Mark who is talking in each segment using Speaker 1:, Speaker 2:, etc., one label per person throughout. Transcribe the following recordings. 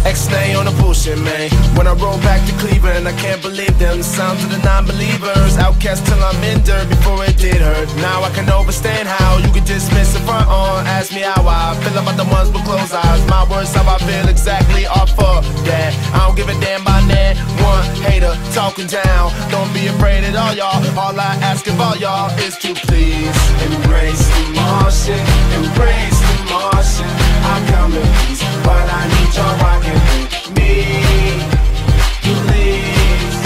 Speaker 1: X-Nay on the bullshit, man. When I roll back to Cleveland, I can't believe them. The sounds of the non-believers. Outcast till I'm in dirt before it did hurt. Now I can understand how you can dismiss the front on. Ask me how I feel about the ones with closed eyes. My words, how I feel exactly off of that. I don't give a damn by that. One hater talking down. Don't be afraid at all, y'all. All I ask of all y'all is to please embrace the Martian. Embrace the Martian. I come in peace, but I need y'all rocking with me. Please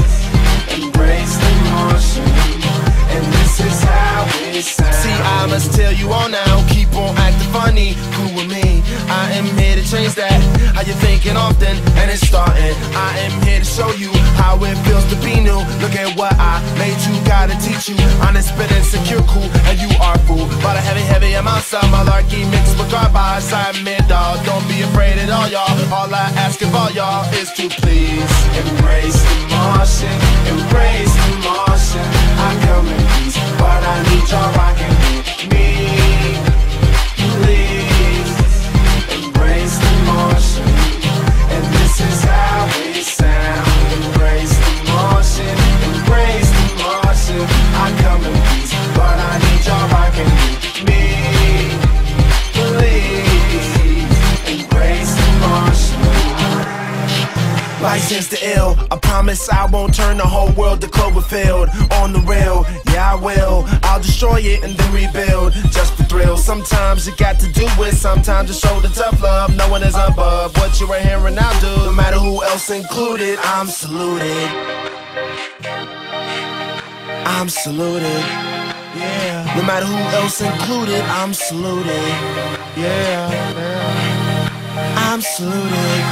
Speaker 1: embrace the Martian, and this is how it sounds. See, I must tell you all now, keep on acting funny, cool with me. I am here to change that. How you thinking often, and it's starting. I am here to show you how it feels to be new. Look at what I made you, gotta teach you. Honest, spit, insecure, cool, and you are fool. But a heavy amount of malarkey mixed with garbage. I admit, dawg, don't be afraid at all, y'all. All I ask of all y'all is to please embrace the Martian. Embrace the Martian. I come in peace, but I need y'all rocking with me. Please embrace the Martian, and this is how it sounds. Embrace the Martian. Embrace the Martian. I come in peace, but I need y'all rocking with me. Please embrace the Martian. License to ill, I promise I won't turn the whole world to Cloverfield. On the rail, yeah I will. I'll destroy it and then rebuild, just for thrill. Sometimes you got to do it, sometimes to show the tough love. No one is above what you are hearing now, do. No matter who else included, I'm saluted. I'm saluted. Yeah. No matter who else included, I'm saluted. Yeah. I'm saluted.